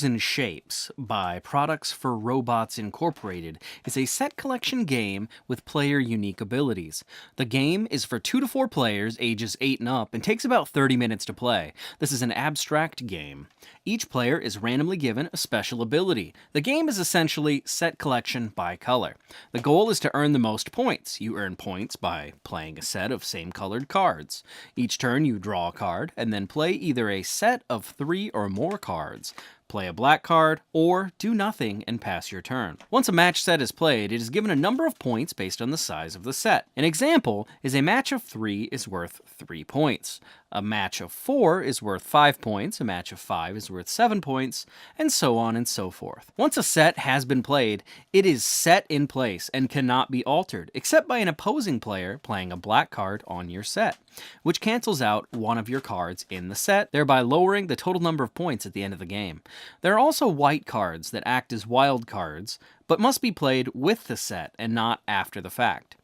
and Shapes by Products for Robots Incorporated is a set collection game with player unique abilities. The game is for 2 to 4 players, ages 8 and up, and takes about 30 minutes to play. This is an abstract game. Each player is randomly given a special ability. The game is essentially set collection by color. The goal is to earn the most points. You earn points by playing a set of same colored cards. Each turn you draw a card and then play either a set of 3 or more cards. Play a black card, or do nothing and pass your turn. Once a match set is played, it is given a number of points based on the size of the set. An example is a match of 3 is worth 3 points. A match of 4 is worth 5 points, a match of 5 is worth 7 points, and so on and so forth. Once a set has been played, it is set in place and cannot be altered, except by an opposing player playing a black card on your set, which cancels out one of your cards in the set, thereby lowering the total number of points at the end of the game. There are also white cards that act as wild cards, but must be played with the set and not after the fact.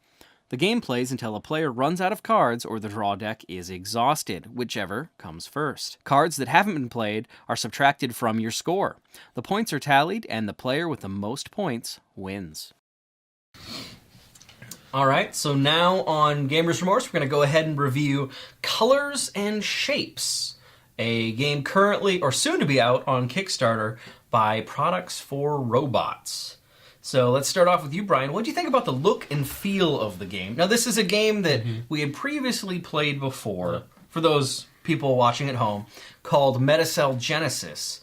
The game plays until a player runs out of cards or the draw deck is exhausted, whichever comes first. Cards that haven't been played are subtracted from your score. The points are tallied, and the player with the most points wins. Alright, so now on Gamers Remorse, we're going to go ahead and review Colors and Shapes, a game currently, or soon to be out on Kickstarter by Products for Robots. So let's start off with you, Brian. What do you think about the look and feel of the game? Now, this is a game that we had previously played before, for those people watching at home, called Metacell Genesis.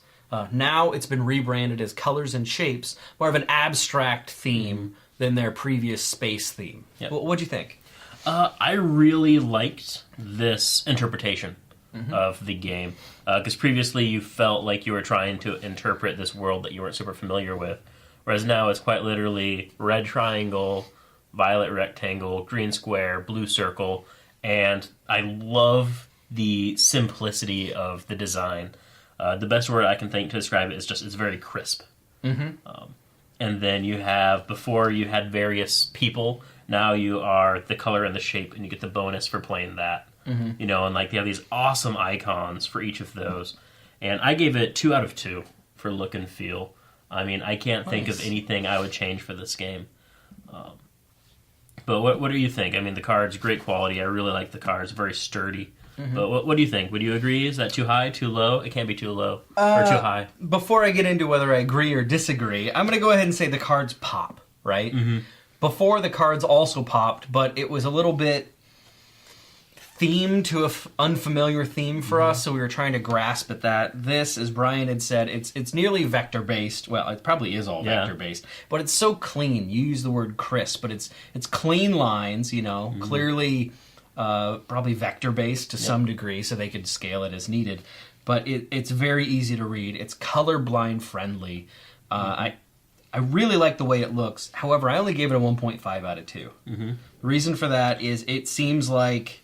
Now it's been rebranded as Colors and Shapes, more of an abstract theme than their previous space theme. Yep. What'd you think? I really liked this interpretation of the game, because previously you felt like you were trying to interpret this world that you weren't super familiar with. Whereas now it's quite literally red triangle, violet rectangle, green square, blue circle, and I love the simplicity of the design. The best word I can think to describe it is just it's very crisp. And then you have, before you had various people, now you are the color and the shape, and you get the bonus for playing that. You know, and like they have these awesome icons for each of those. And I gave it 2 out of 2 for look and feel. I mean, I can't think of anything I would change for this game. But what do you think? I mean, the cards, great quality. I really like the cards, very sturdy. But what do you think? Would you agree? Is that too high, too low? It can't be too low or too high. Before I get into whether I agree or disagree, I'm going to go ahead and say the cards pop, right? Before, the cards also popped, but it was a little bit theme to an unfamiliar theme for us, so we were trying to grasp at that. This, as Brian had said, it's nearly vector-based. Well, it probably is all vector-based, but it's so clean. You use the word crisp, but it's clean lines, you know, clearly probably vector-based to some degree, so they could scale it as needed. But it's very easy to read. It's colorblind friendly. I really like the way it looks. However, I only gave it a 1.5 out of 2. The reason for that is it seems like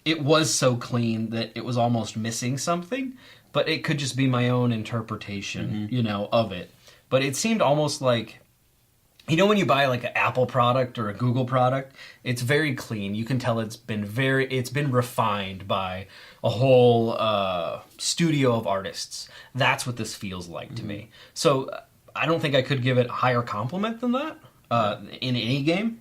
it was so clean that it was almost missing something, but it could just be my own interpretation, you know, of it. But it seemed almost like, you know, when you buy like an Apple product or a Google product, it's very clean. You can tell it's been refined by a whole studio of artists. That's what this feels like to me. So I don't think I could give it a higher compliment than that in any game.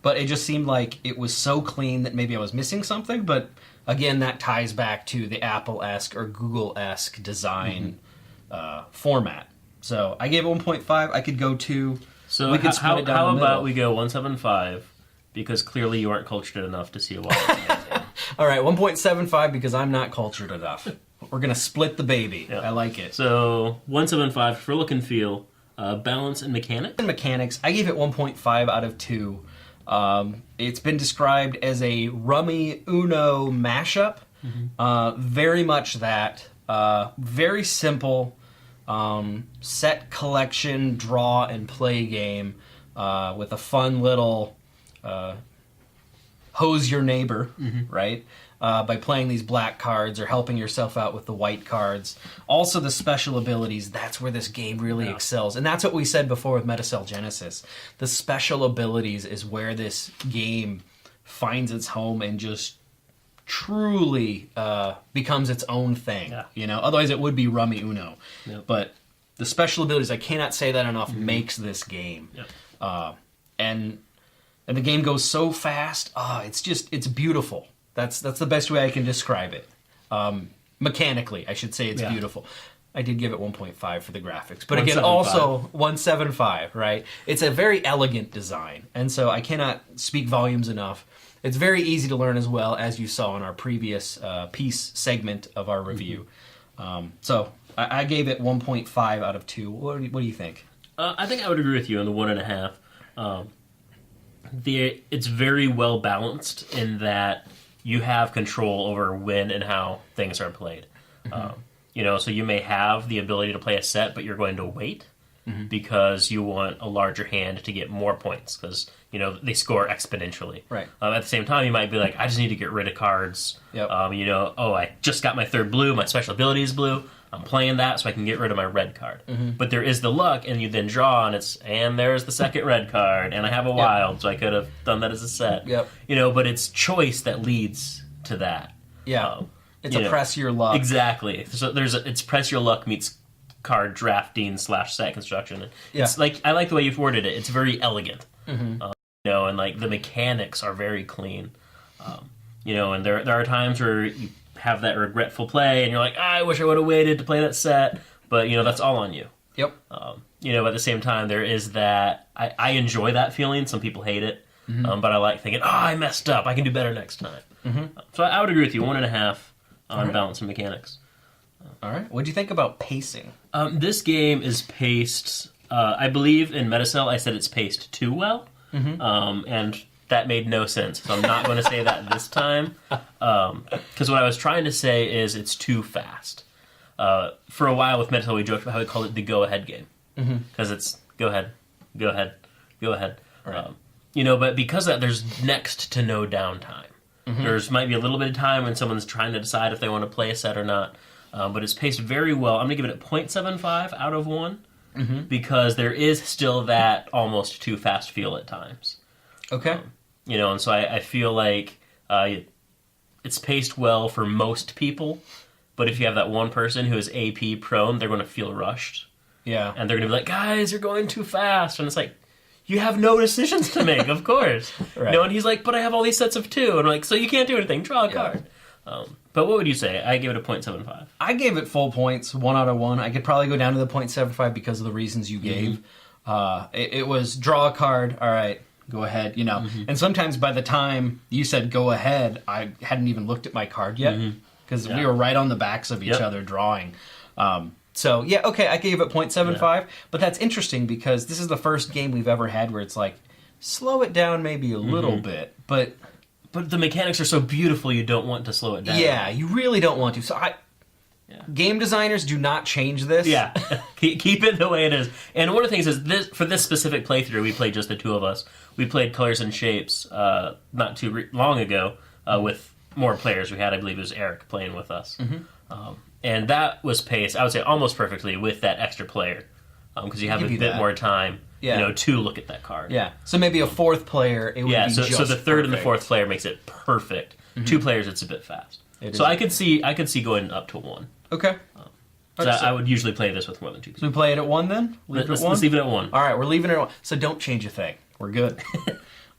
But it just seemed like it was so clean that maybe I was missing something. But again, that ties back to the Apple-esque or Google-esque design format. So I gave it 1.5. I could go 2. So we could split it down how the middle. about we go 1.75, because clearly you aren't cultured enough to see a wild All right, 1.75 because I'm not cultured enough. We're going to split the baby. Yeah. I like it. So 1.75 for look and feel. Balance and mechanics? In mechanics, I gave it 1.5 out of 2. It's been described as a Rummy Uno mashup. Very much that. Very simple set collection, draw, and play game with a fun little hose your neighbor, right? By playing these black cards or helping yourself out with the white cards. Also the special abilities, that's where this game really excels. And that's what we said before with Metacell Genesis. The special abilities is where this game finds its home and just truly becomes its own thing. You know, otherwise it would be Rummy Uno. But The special abilities, I cannot say that enough, makes this game. Yep. And the game goes so fast. It's beautiful. That's the best way I can describe it. Mechanically, I should say it's beautiful. I did give it 1.5 for the graphics. But again, 175. also 175, right? It's a very elegant design. And so I cannot speak volumes enough. It's very easy to learn as well, as you saw in our previous piece segment of our review. So I gave it 1.5 out of 2. What do you think? I think I would agree with you on the 1.5. It's very well balanced in that you have control over when and how things are played. So you may have the ability to play a set, but you're going to wait because you want a larger hand to get more points because, they score exponentially. Right. At the same time, you might be like, I just need to get rid of cards. Yep. I just got my 3rd blue, my special ability is blue. I'm playing that so I can get rid of my red card. But there is the luck, and you then draw, and there's the 2nd red card, and I have a wild, so I could have done that as a set. Yep. But it's choice that leads to that. Yeah. It's a press your luck. Exactly. So it's press your luck meets card drafting / set construction. It's like I like the way you've worded it. It's very elegant. And like the mechanics are very clean. And there are times where you have that regretful play, and you're like, I wish I would have waited to play that set. But that's all on you. Yep. At the same time, there is that I enjoy that feeling. Some people hate it, but I like thinking, I messed up. I can do better next time. So I would agree with you. 1.5 on balance and mechanics. All right. What do you think about pacing? This game is paced. I believe in Metacell, I said it's paced too well, and that made no sense. So I'm not going to say that this time, because what I was trying to say is it's too fast. For a while with Metacell, we joked about how we called it the go-ahead game, because it's go ahead, go ahead, go ahead. Right. But because of that, there's next to no downtime. There's might be a little bit of time when someone's trying to decide if they want to play a set or not. But it's paced very well. I'm going to give it a 0.75 out of 1 because there is still that almost too fast feel at times. Okay. And so I feel like it's paced well for most people, but if you have that one person who is AP prone, they're going to feel rushed. Yeah. And they're going to be like, guys, you're going too fast. And it's like, you have no decisions to make, of course. Right. And he's like, but I have all these sets of 2. And I'm like, so you can't do anything. Draw a card. But what would you say? I give it a 0.75. I gave it full points, 1 out of 1. I could probably go down to the 0.75 because of the reasons you gave. It was draw a card, all right, go ahead, And sometimes by the time you said go ahead, I hadn't even looked at my card yet because we were right on the backs of each other drawing. So, yeah, okay, I gave it 0.75, but that's interesting because this is the first game we've ever had where it's like, slow it down maybe a little bit, but the mechanics are so beautiful you don't want to slow it down. Yeah, you really don't want to. So game designers do not change this. Yeah, keep it the way it is. And one of the things is, for this specific playthrough, we played just the 2 of us. We played Colors and Shapes not too long ago with more players. We had, I believe it was Eric playing with us. And that was paced, I would say, almost perfectly with that extra player. Because you have a bit more time, to look at that card. Yeah. So maybe a 4th player, it would be so just the 3rd and the perfect. 4th player makes it perfect. 2 players, it's a bit fast. So I could see going up to 1. Okay. So I would usually play this with more than 2 people. So we play it at 1 then? Let's leave it at 1. All right, we're leaving it at 1. So don't change a thing. We're good.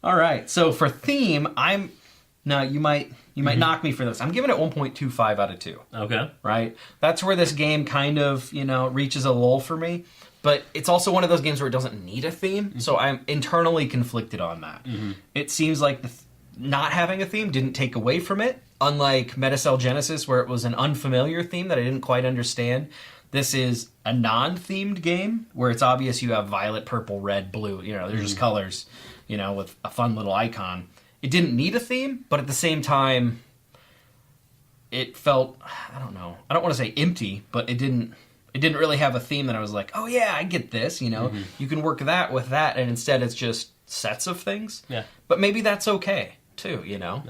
All right. So for theme, you might knock me for this. I'm giving it 1.25 out of 2. Okay. Right? That's where this game kind of, reaches a lull for me. But it's also one of those games where it doesn't need a theme, so I'm internally conflicted on that. It seems like not having a theme didn't take away from it, unlike Metacell Genesis, where it was an unfamiliar theme that I didn't quite understand. This is a non-themed game, where it's obvious you have violet, purple, red, blue. They're just colors, with a fun little icon. It didn't need a theme, but at the same time, it felt, I don't know, I don't want to say empty, but it didn't really have a theme that I was like, oh yeah, I get this, You can work that with that, and instead it's just sets of things. Yeah. But maybe that's okay, too, Yeah.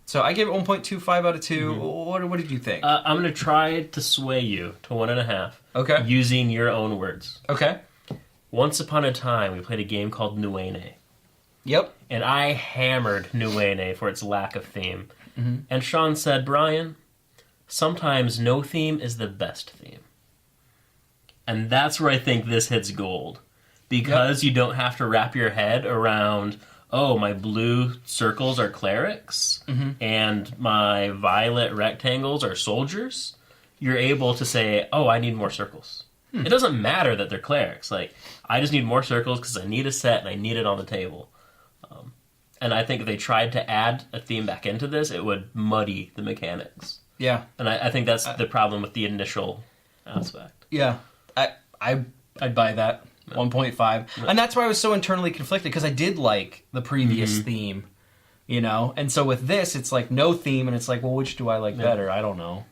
So I gave it 1.25 out of 2. What did you think? I'm going to try to sway you to 1.5. Okay. Using your own words. Okay. Once upon a time, we played a game called Nuene. Yep. And I hammered Nuene for its lack of theme. And Sean said, Brian, sometimes no theme is the best theme. And that's where I think this hits gold. Because you don't have to wrap your head around, oh, my blue circles are clerics, and my violet rectangles are soldiers. You're able to say, oh, I need more circles. It doesn't matter that they're clerics. Like, I just need more circles because I need a set and I need it on the table. And I think if they tried to add a theme back into this, it would muddy the mechanics. Yeah. And I think that's the problem with the initial aspect. Yeah. I'd buy that. 1.5. And that's why I was so internally conflicted, because I did like the previous theme, you know? And so with this, it's like no theme, and it's like, well, which do I like better? I don't know.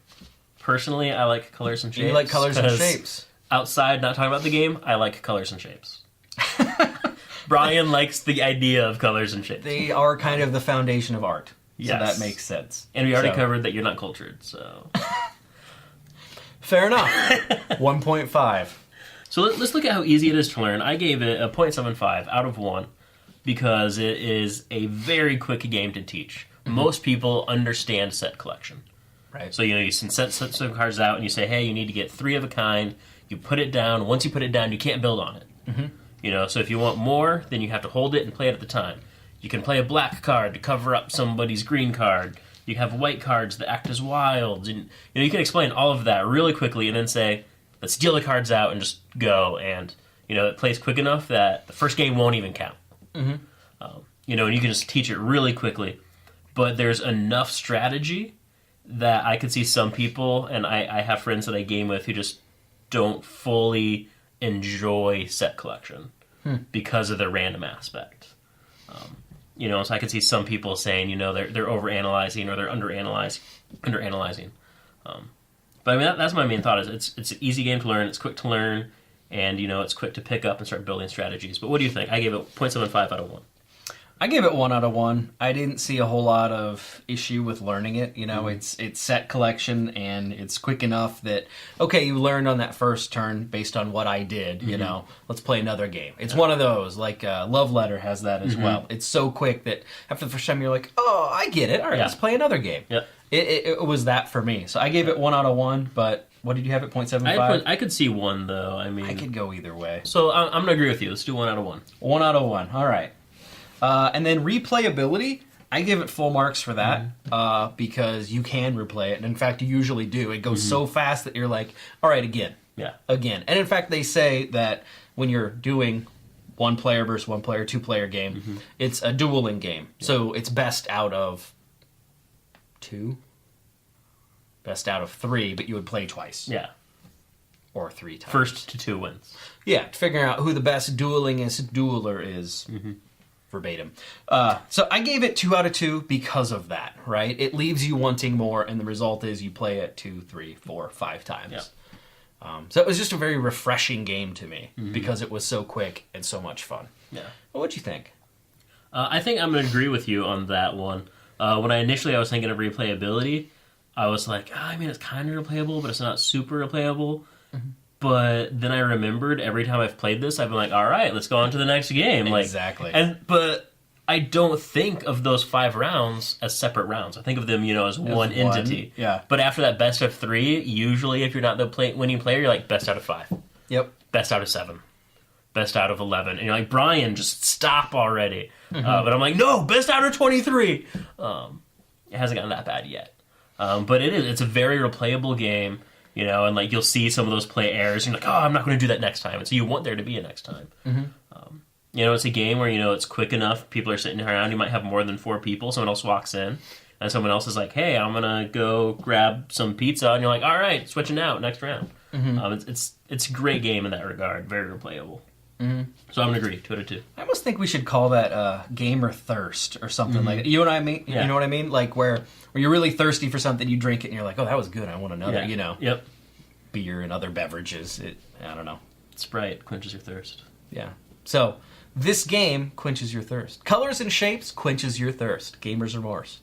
Personally, I like colors and shapes. You like colors and shapes. Outside, not talking about the game, I like colors and shapes. Brian likes the idea of colors and shapes. They are kind of the foundation of art. Yes. So that makes sense. And we already covered that you're not cultured, so... Fair enough. 1.5. So let's look at how easy it is to learn. I gave it a 0.75 out of 1 because it is a very quick game to teach. Most people understand set collection. Right. So, you set some cards out and you say, hey, you need to get 3 of a kind. You put it down. Once you put it down, you can't build on it. So if you want more, then you have to hold it and play it at the time. You can play a black card to cover up somebody's green card. You have white cards that act as wilds. And, you can explain all of that really quickly and then say, let's deal the cards out and just go. And, it plays quick enough that the first game won't even count. And you can just teach it really quickly. But there's enough strategy that I could see some people, and I have friends that I game with who just don't fully enjoy set collection because of the random aspect. So I could see some people saying, they're overanalyzing or they're underanalyzing. But I mean, that's my main thought. Is it's an easy game to learn. It's quick to learn, and it's quick to pick up and start building strategies. But what do you think? I gave it 0.75 out of 1. I gave it 1 out of 1. I didn't see a whole lot of issue with learning it. It's set collection, and it's quick enough that, okay, you learned on that first turn based on what I did, let's play another game. It's one of those, like Love Letter has that as well. It's so quick that after the first time you're like, oh, I get it. All right, let's play another game. Yep. It was that for me. So I gave it 1 out of 1, but what did you have at 0.75? I could see 1, though. I mean, I could go either way. So I'm going to agree with you. Let's do 1 out of 1. 1 out of 1. All right. And then replayability, I give it full marks for that because you can replay it. And in fact, you usually do. It goes so fast that you're like, all right, again. Yeah. Again. And in fact, they say that when you're doing 1-player versus 1-player, 2-player game, it's a dueling game. Yeah. So it's best out of 2, best out of 3, but you would play twice. Yeah. Or 3 times. First to 2 wins. Yeah, figuring out who the best dueler is. Verbatim. So I gave it 2 out of 2 because of that, right? It leaves you wanting more, and the result is you play it 2, 3, 4, 5 times. Yeah. So it was just a very refreshing game to me because it was so quick and so much fun. Yeah. Well, what'd you think? I think I'm going to agree with you on that one. When I was thinking of replayability, I was like, it's kind of replayable, but it's not super replayable. But then I remembered every time I've played this, I've been like, all right, let's go on to the next game. Exactly. But I don't think of those 5 rounds as separate rounds. I think of them, as one entity. Yeah. But after that best of 3, usually if you're not the winning player, you're like best out of 5. Yep. Best out of 7. Best out of 11. And you're like, Brian, just stop already. But I'm like, no, best out of 23. It hasn't gotten that bad yet. But it's a very replayable game. And you'll see some of those play errors, and you're like, oh, I'm not going to do that next time. And so you want there to be a next time. It's a game where, it's quick enough. People are sitting around. You might have more than 4 people. Someone else walks in, and someone else is like, hey, I'm going to go grab some pizza. And you're like, all right, switching out, next round. It's a great game in that regard. Very replayable. So I'm going to agree, 2 out of 2. I almost think we should call that gamer thirst or something like that. You know what I mean? Yeah. You know what I mean? Like where you're really thirsty for something, you drink it, and you're like, oh, that was good. I want another, Yep. Beer and other beverages. I don't know. Sprite quenches your thirst. Yeah. So this game quenches your thirst. Colors and shapes quenches your thirst. Gamer's Remorse.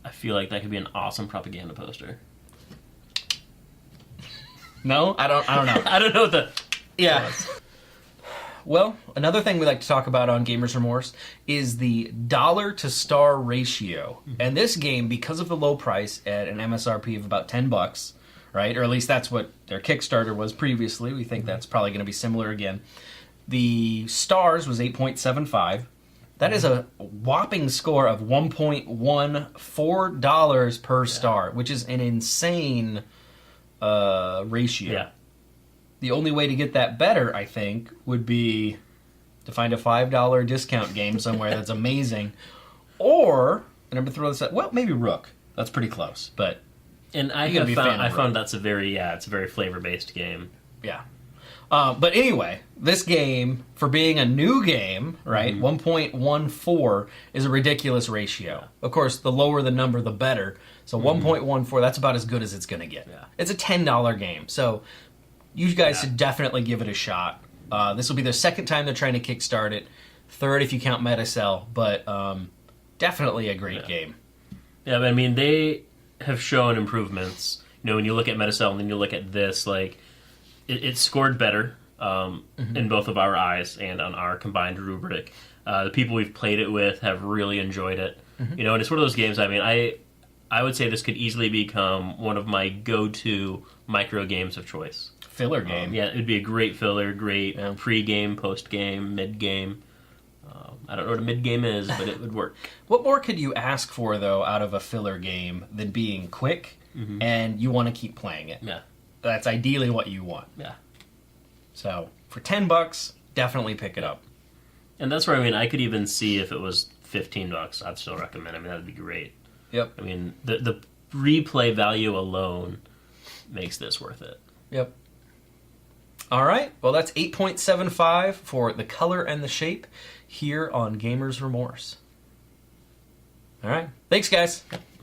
I feel like that could be an awesome propaganda poster. No? I don't know. I don't know what the... Yeah. Well, another thing we like to talk about on Gamer's Remorse is the dollar to star ratio. And this game, because of the low price at an MSRP of about $10, right? Or at least that's what their Kickstarter was previously. We think that's probably going to be similar again. The stars was 8.75. That is a whopping score of $1.14 per star, which is an insane ratio. Yeah. The only way to get that better, I think, would be to find a $5 discount game somewhere that's amazing. Or, and I'm going to throw this out, well, maybe Rook. That's pretty close, but And I found that's it's a very flavor-based game. yeah. But anyway, this game, for being a new game, right, 1.14 is a ridiculous ratio. Of course, the lower the number, the better. So 1.14, that's about as good as it's going to get. Yeah. It's a $10 game, so you guys should definitely give it a shot. This will be their second time they're trying to kickstart it. Third if you count Metacell, but definitely a great game. Yeah, but I mean, they have shown improvements. You know, when you look at Metacell and then you look at this, like, it scored better in both of our eyes and on our combined rubric. The people we've played it with have really enjoyed it. You know, and it's one of those games, I mean, I would say this could easily become one of my go-to micro games of choice. Filler game. Yeah, it would be a great filler, great pre-game, post-game, mid-game. I don't know what a mid-game is, but it would work. What more could you ask for, though, out of a filler game than being quick and you want to keep playing it? Yeah. That's ideally what you want. Yeah. So, for $10, definitely pick it up. And that's where, I mean, I could even see if it was $15, I'd still recommend it. I mean, that'd be great. Yep. I mean, the replay value alone makes this worth it. Yep. All right. Well, that's 8.75 for The Color and the Shape here on Gamer's Remorse. All right. Thanks, guys.